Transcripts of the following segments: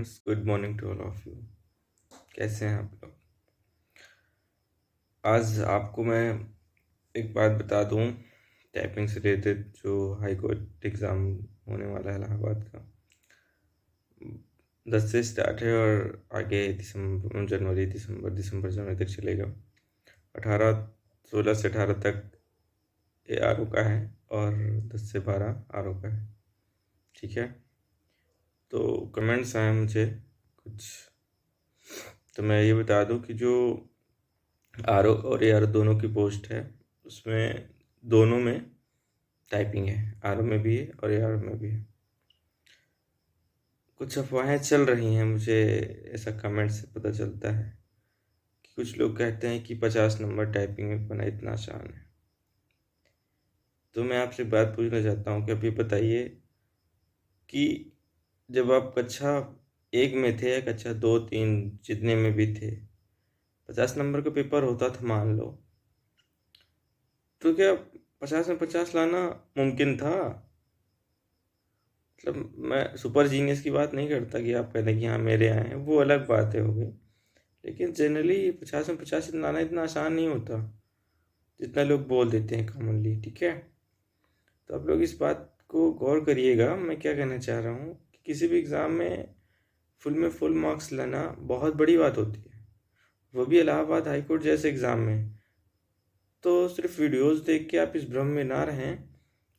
Friends, good morning to all of you. कैसे हैं आप लोग? आज आपको मैं एक बात बता दूं, टाइपिंग से रिलेटेड। जो हाई कोर्ट एग्ज़ाम होने वाला है इलाहाबाद का, 10 से स्टार्ट है और आगे दिसंबर जनवरी तक चलेगा। 16 से 18 तक ये आर का है और 10 से 12 आर का है। ठीक है, तो कमेंट्स आए मुझे कुछ, तो मैं ये बता दूं कि जो आर और ए आर दोनों की पोस्ट है, उसमें दोनों में टाइपिंग है। आर में भी है और ए आर में भी है। कुछ अफवाहें चल रही हैं, मुझे ऐसा कमेंट से पता चलता है कि कुछ लोग कहते हैं कि 50 नंबर टाइपिंग में पाना इतना आसान है। तो मैं आपसे बात पूछना चाहता हूँ कि आप ये बताइए कि जब आप कक्षा 1 में थे या कक्षा 2, 3 जितने में भी थे, 50 नंबर का पेपर होता था मान लो, तो क्या 50 में 50 लाना मुमकिन था? मतलब मैं सुपर जीनियस की बात नहीं करता कि आप कहते हैं कि हाँ मेरे आए हैं, वो अलग बातें हो गई। लेकिन जनरली 50 में 50 लाना इतना आसान नहीं होता जितना लोग बोल देते हैं कॉमनली। ठीक है, तो आप लोग इस बात को गौर करिएगा। मैं क्या कहना चाह रहा हूँ कि किसी भी एग्ज़ाम में फुल मार्क्स लाना बहुत बड़ी बात होती है, वो भी इलाहाबाद हाई कोर्ट जैसे एग्ज़ाम में। तो सिर्फ वीडियोस देख के आप इस भ्रम में ना रहें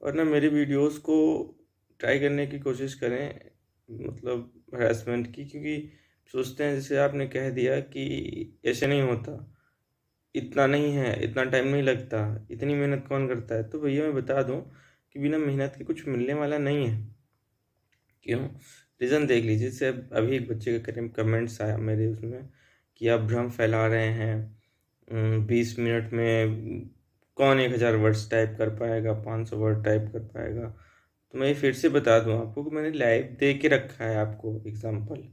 और ना मेरे वीडियोस को ट्राई करने की कोशिश करें, मतलब हरासमेंट की, क्योंकि सोचते हैं जैसे आपने कह दिया कि ऐसे नहीं होता, इतना नहीं है, इतना टाइम नहीं लगता, इतनी मेहनत कौन करता है। तो भैया मैं बता दूं कि बिना मेहनत के कुछ मिलने वाला नहीं है। क्यों? रीज़न देख लीजिए। जैसे अभी एक बच्चे का कमेंट्स आया मेरे उसमें कि आप भ्रम फैला रहे हैं, 20 मिनट में कौन 1000 वर्ड्स टाइप कर पाएगा, 500 वर्ड टाइप कर पाएगा। तो मैं ये फिर से बता दूं आपको कि मैंने लाइव दे के रखा है आपको एग्जांपल,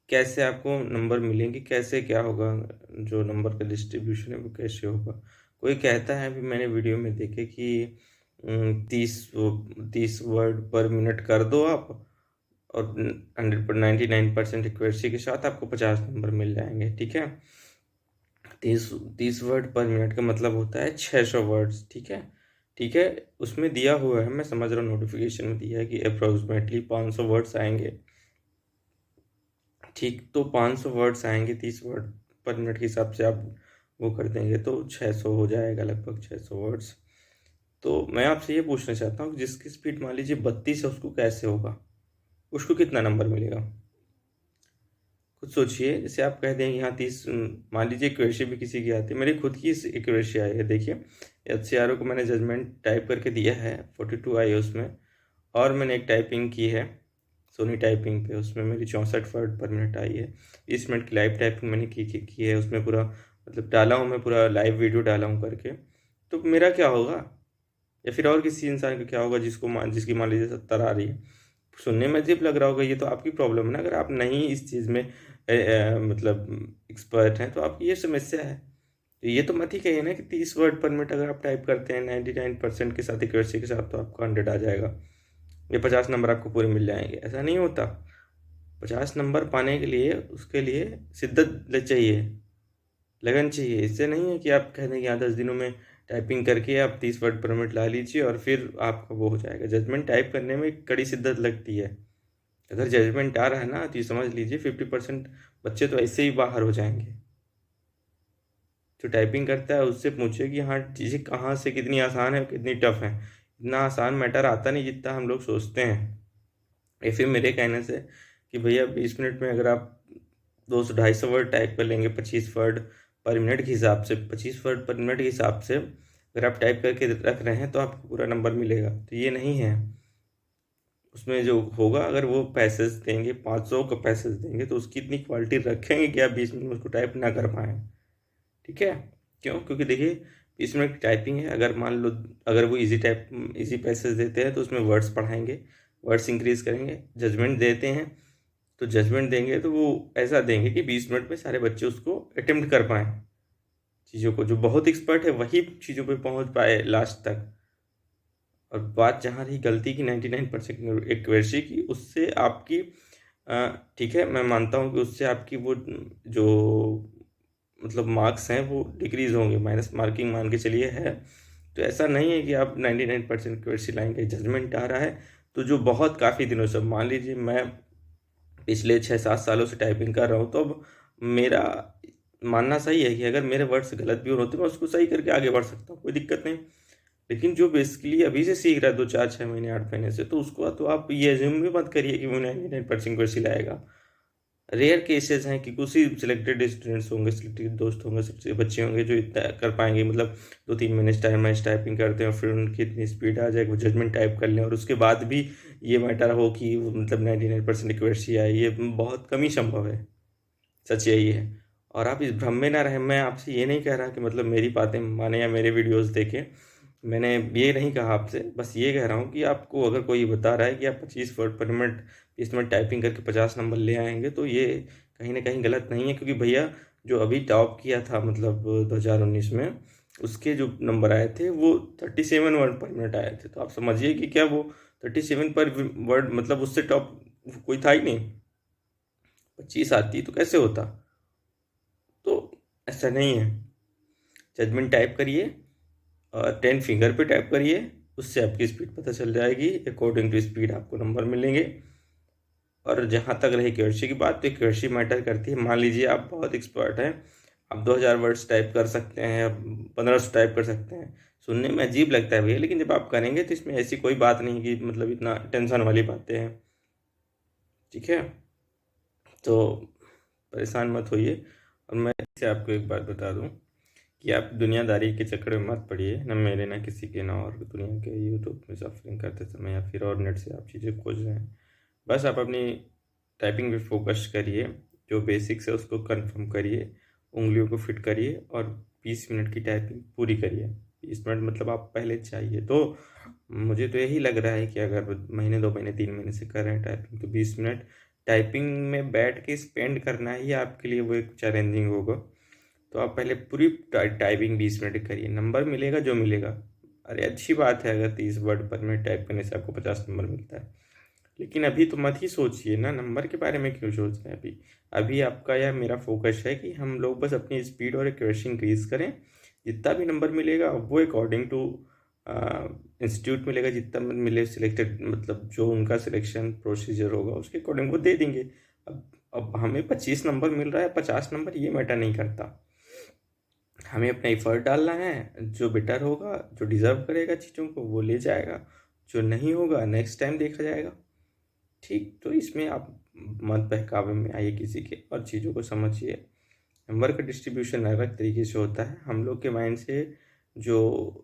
कैसे आपको नंबर मिलेंगे, कैसे क्या होगा, जो नंबर का डिस्ट्रीब्यूशन है वो कैसे होगा। कोई कहता है, भी मैंने वीडियो में देखे कि 30 वर्ड पर मिनट कर दो आप और 99% एक्यूरेसी के साथ आपको 50 नंबर मिल जाएंगे। ठीक है, 30 वर्ड पर मिनट का मतलब होता है 600 वर्ड्स। ठीक है, ठीक है, उसमें दिया हुआ है, मैं समझ रहा हूँ, नोटिफिकेशन में दिया है कि अप्रोक्सीमेटली 500 वर्ड्स आएंगे। ठीक, तो 500 वर्ड्स आएंगे, 30 वर्ड पर मिनट के हिसाब से आप वो कर देंगे तो 600 हो जाएगा, लगभग 600 वर्ड्स। तो मैं आपसे ये पूछना चाहता हूँ कि जिसकी स्पीड मान लीजिए 32 है, उसको कैसे होगा, उसको कितना नंबर मिलेगा? खुद सोचिए। जैसे आप कह दें यहाँ 30, मान लीजिए एक्यूरेसी भी किसी की आती है, मेरी खुद की एक्यूरेसी आई है। देखिए, HCRO को मैंने जजमेंट टाइप करके दिया है, 42 आई है उसमें, और मैंने एक टाइपिंग की है सोनी टाइपिंग पे, उसमें मेरी 64 वर्ड पर मिनट आई है। 20 मिनट की लाइव टाइपिंग मैंने की है, उसमें पूरा मतलब डाला हूँ, मैं पूरा लाइव वीडियो डाला हूँ करके। तो मेरा क्या होगा, या फिर और किसी इंसान का क्या होगा जिसकी मान लीजिए 70 आ रही है? सुनने में अजीब लग रहा होगा, ये तो आपकी प्रॉब्लम है ना। अगर आप नहीं इस चीज़ में मतलब एक्सपर्ट हैं तो आपकी ये समस्या है। तो ये तो मत ही कहिए ना कि 30 वर्ड पर मिनट अगर आप टाइप करते हैं 99% के साथ एक्यूरेसी के साथ तो आपको 100 आ जाएगा, ये 50 नंबर आपको पूरे मिल जाएंगे। ऐसा नहीं होता। 50 नंबर पाने के लिए उसके लिए शिद्दत चाहिए, लगन चाहिए। इससे नहीं है कि आप कह दें कि यहाँ 10 दिनों में टाइपिंग करके आप 30 वर्ड पर मिनट ला लीजिए और फिर आपका वो हो जाएगा। जजमेंट टाइप करने में कड़ी शिद्दत लगती है। अगर जजमेंट आ रहा है ना, तो ये समझ लीजिए 50% बच्चे तो ऐसे ही बाहर हो जाएंगे। जो टाइपिंग करता है उससे पूछिए कि हाँ चीज़ें कहाँ से कितनी आसान है कितनी टफ है। इतना आसान मैटर आता नहीं जितना हम लोग सोचते हैं। या फिर मेरे कहने से कि भैया 20 मिनट में अगर आप 200-250 वर्ड टाइप कर लेंगे, 25 वर्ड पर मिनट के हिसाब से, 25 वर्ड पर मिनट के हिसाब से अगर आप टाइप करके रख रहे हैं तो आपको पूरा नंबर मिलेगा। तो ये नहीं है। उसमें जो होगा, अगर वो पैसेज देंगे, 500 का पैसेज देंगे, तो उसकी इतनी क्वालिटी रखेंगे कि आप 20 मिनट में उसको टाइप ना कर पाएँ। ठीक है, क्यों? क्योंकि देखिए 20 मिनट की टाइपिंग है। अगर मान लो अगर वो इजी पैसेज देते हैं तो उसमें वर्ड्स बढ़ाएंगे, वर्ड्स इंक्रीज करेंगे। जजमेंट देते हैं तो जजमेंट देंगे तो वो ऐसा देंगे कि 20 मिनट में सारे बच्चे उसको अटेम्प्ट कर पाएँ चीज़ों को। जो बहुत एक्सपर्ट है वही चीज़ों पे पहुंच पाए लास्ट तक। और बात जहाँ रही गलती की, 99% एक्यूरेसी की, उससे आपकी ठीक है, मैं मानता हूँ कि उससे आपकी वो जो मतलब मार्क्स हैं वो डिक्रीज़ होंगे, माइनस मार्किंग मान के चलिए है। तो ऐसा नहीं है कि आप 99% एक्यूरेसी लाएँगे। जजमेंट आ रहा है तो जो बहुत काफ़ी दिनों से, मान लीजिए मैं पिछले 6-7 सालों से टाइपिंग कर रहा हूँ, तो अब मेरा मानना सही है कि अगर मेरे वर्ड्स गलत भी हो रहे तो मैं उसको सही करके आगे बढ़ सकता हूँ, कोई दिक्कत नहीं। लेकिन जो बेसिकली अभी से सीख रहा है 2, 4, 6 महीने, 8 महीने से, तो उसको तो आप ये एज्यूम भी मत करिए कि वो 99% वैसे लाएगा। रेयर केसेस हैं कि कुछ ही सिलेक्टेड स्टूडेंट्स होंगे, सिलेक्टेड दोस्त होंगे, सबसे बच्चे होंगे जो इतना कर पाएंगे, मतलब 2-3 महीने टाइपिंग करते हैं और फिर उनकी इतनी स्पीड आ जाए कि वो जजमेंट टाइप कर लें और उसके बाद भी ये मैटर हो कि मतलब 99% एक्यूरेसी आए, ये बहुत कम ही संभव है। सच यही है। और आप इस भ्रम में ना रहें। मैं आपसे ये नहीं कह रहा कि मतलब मेरी बातें माने या मेरे वीडियोस देखें, मैंने ये नहीं कहा आपसे, बस ये कह रहा हूँ कि आपको अगर कोई बता रहा है कि आप 25 वर्ड पर मिनट 30 मिनट टाइपिंग करके 50 नंबर ले आएंगे, तो ये कहीं ना कहीं गलत नहीं है। क्योंकि भैया जो अभी टॉप किया था मतलब 2019 में, उसके जो नंबर आए थे वो 37 वर्ड पर मिनट आए थे। तो आप समझिए कि क्या वो 37 पर वर्ड मतलब उससे टॉप कोई था ही नहीं। 25 आती तो कैसे होता। तो ऐसा नहीं है। जजमेंट टाइप करिए और 10 फिंगर पे टाइप करिए, उससे आपकी स्पीड पता चल जाएगी। अकॉर्डिंग टू स्पीड आपको नंबर मिलेंगे। और जहाँ तक रही एक्यूरेसी की बात, तो एक्यूरेसी मैटर करती है। मान लीजिए आप बहुत एक्सपर्ट हैं, आप 2000 वर्ड्स टाइप कर सकते हैं, 1500 टाइप कर सकते हैं। सुनने में अजीब लगता है भैया, लेकिन जब आप करेंगे तो इसमें ऐसी कोई बात नहीं कि मतलब इतना टेंशन वाली बातें हैं। ठीक है, तो परेशान मत होइए। और मैं से आपको एक बात बता दूं कि आप दुनियादारी के चक्कर में मत पड़िए, ना मेरे ना किसी के, ना और दुनिया के। यूट्यूब में सफरिंग करते समय या फिर और नेट से आप चीज़ें खोज रहे हैं, बस आप अपनी टाइपिंग पे फोकस करिए। जो बेसिक्स है उसको कंफर्म करिए, उंगलियों को फिट करिए और 20 मिनट की टाइपिंग पूरी करिए। 20 मिनट मतलब आप पहले चाहिए। तो मुझे तो यही लग रहा है कि अगर महीने 2 महीने 3 महीने से कर रहे हैं टाइपिंग, तो 20 मिनट टाइपिंग में बैठ के स्पेंड करना ही आपके लिए वो एक चैलेंजिंग होगा। तो आप पहले पूरी टाइपिंग 20 मिनट करिए, नंबर मिलेगा जो मिलेगा। अरे अच्छी बात है अगर 30 वर्ड पर मिनट टाइप करने से आपको 50 नंबर मिलता है, लेकिन अभी तो मत ही सोचिए ना, नंबर के बारे में क्यों सोच रहे हैं अभी। अभी आपका या मेरा फोकस है कि हम लोग बस अपनी स्पीड और एक्यूरेसी इंक्रीज करें। जितना भी नंबर मिलेगा वो अकॉर्डिंग टू इंस्टीट्यूट मिलेगा, जितना मिले सिलेक्टेड, मतलब जो उनका सिलेक्शन प्रोसीजर होगा उसके अकॉर्डिंग वो दे देंगे। अब हमें 25 नंबर मिल रहा है, 50 नंबर, ये मैटर नहीं करता। हमें अपना एफर्ट डालना है, जो बेटर होगा, जो डिज़र्व करेगा चीज़ों को वो ले जाएगा, जो नहीं होगा नेक्स्ट टाइम देखा जाएगा। ठीक, तो इसमें आप मत बहकावे में आइए किसी के, और चीज़ों को समझिए। नंबर का डिस्ट्रीब्यूशन अलग तरीके से होता है। हम लोग के माइंड से जो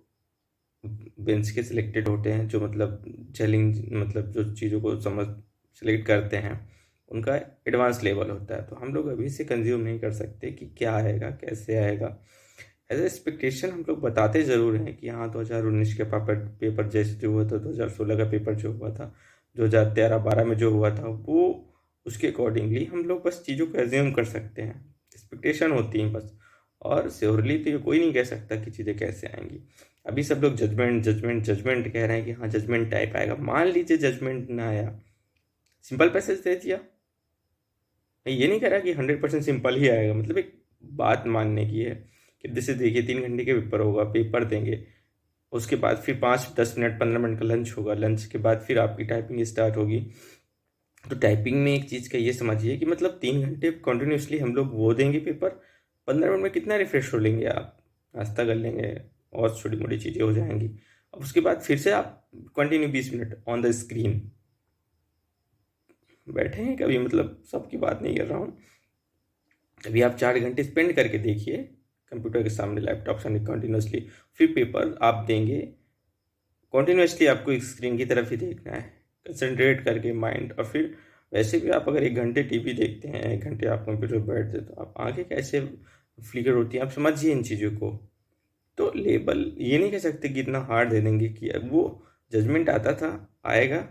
बेंच के सिलेक्टेड होते हैं, जो मतलब चैलेंज, मतलब जो चीज़ों को समझ सेलेक्ट करते हैं, उनका एडवांस लेवल होता है। तो हम लोग अभी से कंज्यूम नहीं कर सकते कि क्या आएगा कैसे आएगा। एज एक्सपेक्टेशन हम लोग बताते ज़रूर हैं कि हाँ 2019 के पेपर जैसे जो हुआ था, 2016 का पेपर जो हुआ था, 2013-12 में जो हुआ था, वो उसके अकॉर्डिंगली हम लोग बस चीज़ों को एज्यूम कर सकते हैं। एक्सपेक्टेशन होती हैं बस। और श्योरली तो ये कोई नहीं कह सकता कि चीज़ें कैसे आएंगी। अभी सब लोग जजमेंट जजमेंट जजमेंट कह रहे हैं कि हाँ जजमेंट टाइप आएगा। मान लीजिए जजमेंट ना आया, सिंपल पैसेज दे दिया। मैं ये नहीं कह रहा कि 100% सिंपल ही आएगा, मतलब एक बात मानने की है कि जैसे देखिए 3 घंटे के पेपर होगा, पेपर देंगे, उसके बाद फिर 5-10 मिनट 15 मिनट का लंच होगा, लंच के बाद फिर आपकी टाइपिंग स्टार्ट होगी। तो टाइपिंग में एक चीज़ का ये समझिए कि मतलब 3 घंटे कंटिन्यूसली हम लोग वो देंगे पेपर, 15 मिनट में कितना रिफ्रेश हो लेंगे आप, नाश्ता कर लेंगे और छोटी मोटी चीज़ें हो जाएंगी। अब उसके बाद फिर से आप continue 20 minute on the screen बैठे हैं कभी, मतलब सबकी बात नहीं कर रहा हूँ। अभी आप 4 घंटे स्पेंड करके देखिए कंप्यूटर के सामने, लैपटॉप सामने कंटिन्यूसली, फिर पेपर आप देंगे, कंटिन्यूसली आपको स्क्रीन की तरफ ही देखना है, कंसंट्रेट करके माइंड। और फिर वैसे भी आप अगर 1 घंटे टीवी देखते हैं, 1 घंटे आप कंप्यूटर पर बैठते हैं, तो आप आगे कैसे फ्लिकर होती हैं, आप समझिए इन चीज़ों को। तो लेबल ये नहीं कह सकते कि इतना हार्ड दे देंगे कि अब वो जजमेंट आता था, आएगा,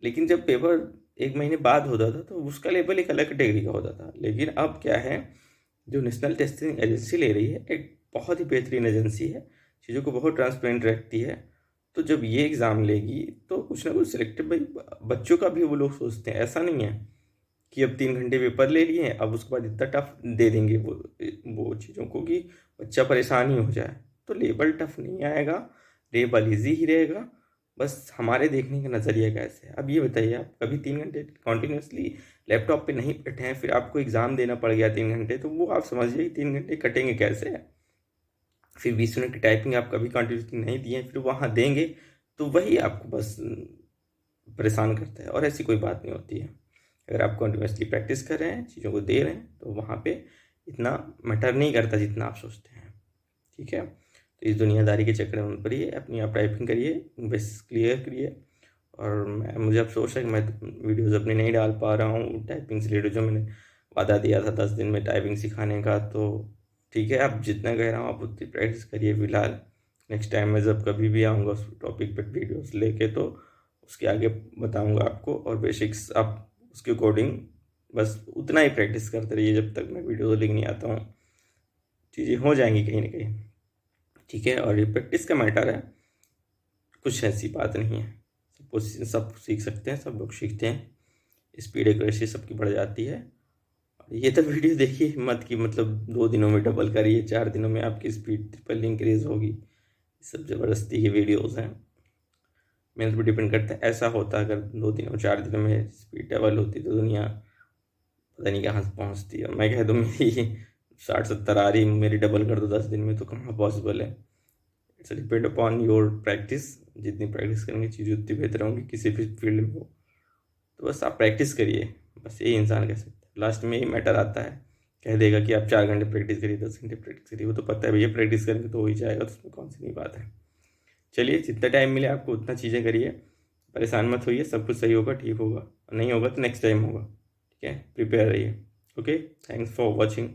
लेकिन जब पेपर 1 महीने बाद होता था तो उसका लेबल एक अलग कैटेगरी का होता था। लेकिन अब क्या है, जो नेशनल टेस्टिंग एजेंसी ले रही है, एक बहुत ही बेहतरीन एजेंसी है, चीज़ों को बहुत ट्रांसपेरेंट रखती है। तो जब ये एग्ज़ाम लेगी तो कुछ ना कुछ सिलेक्टिव, भाई बच्चों का भी वो लोग सोचते हैं, ऐसा नहीं है। कि अब 3 घंटे पेपर ले लिए, अब उसके बाद इतना टफ दे देंगे वो चीज़ों को कि बच्चा परेशान ही हो जाए। तो लेवल टफ नहीं आएगा, लेवल ईजी ही रहेगा, बस हमारे देखने का नज़रिया कैसे है। अब ये बताइए, आप कभी 3 घंटे कंटिन्यूसली लैपटॉप पे नहीं बैठे हैं, फिर आपको एग्ज़ाम देना पड़ गया 3 घंटे, तो वो आप समझिए 3 घंटे कटेंगे कैसे। फिर 20 मिनट की टाइपिंग आप कभी कंटिन्यूसली नहीं दिए, फिर वहाँ देंगे तो वही आपको बस परेशान करता है, और ऐसी कोई बात नहीं होती है। अगर आप कंटिन्यूसली प्रैक्टिस कर रहे हैं, चीज़ों को दे रहे हैं, तो वहाँ पे इतना मैटर नहीं करता जितना आप सोचते हैं। ठीक है, तो इस दुनियादारी के चक्कर में मत पड़िए, अपनी आप टाइपिंग करिए, बेस क्लियर करिए। और मुझे अफसोस है कि मैं वीडियोज़ अपनी नहीं डाल पा रहा हूँ टाइपिंग से रिलेटेड, जो मैंने वादा दिया था 10 दिन में टाइपिंग सिखाने का। तो ठीक है, आप जितना कह रहा हूँ आप उतनी प्रैक्टिस करिए फिलहाल। नेक्स्ट टाइम मैं जब कभी भी आऊँगा उस टॉपिक पर वीडियोज़ लेके, तो उसके आगे बताऊँगा आपको, और बेसिक्स आप उसके अकॉर्डिंग बस उतना ही प्रैक्टिस करते रहिए जब तक मैं वीडियो लिख नहीं आता हूँ। चीज़ें हो जाएंगी कहीं ना कहीं। ठीक है, और ये प्रैक्टिस का मैटर है, कुछ ऐसी बात नहीं है। सब सीख सकते हैं, सब लोग सीखते हैं, स्पीड एक्यूरेसी सबकी बढ़ जाती है। ये तो वीडियो देखिए मत कि मतलब 2 दिनों में डबल करिए, 4 दिनों में आपकी स्पीड ट्रिपल इंक्रीज होगी, सब ज़बरदस्ती की वीडियोज़ हैं। मेहनत पर डिपेंड करता है। ऐसा होता अगर 2 दिनों 4 दिनों में स्पीड डबल होती तो दुनिया पता नहीं कहाँ से पहुँचती है। मैं कह दूँ मेरी 60-70 आ रही, मेरी डबल कर दो 10 दिन में, तो कहाँ पॉसिबल है। It's depend upon your practice. जितनी प्रैक्टिस करेंगे चीज़ें उतनी बेहतर होंगी किसी भी फील्ड में हो। तो बस आप प्रैक्टिस करिए, बस यही इंसान कह सकता है। लास्ट में ही मैटर आता है, कह देगा कि आप 4 घंटे प्रैक्टिस करिए, 10 घंटे प्रैक्टिस करिए, वो तो पता है भैया प्रैक्टिस करेंगे तो हो ही जाएगा, तो उसमें कौन सी नई बात है। चलिए, जितना टाइम मिले आपको उतना चीज़ें करिए, परेशान मत होइए, सब कुछ सही होगा, ठीक होगा। नहीं होगा तो नेक्स्ट टाइम होगा। ठीक है, प्रिपेयर रहिए। Okay, thanks for watching.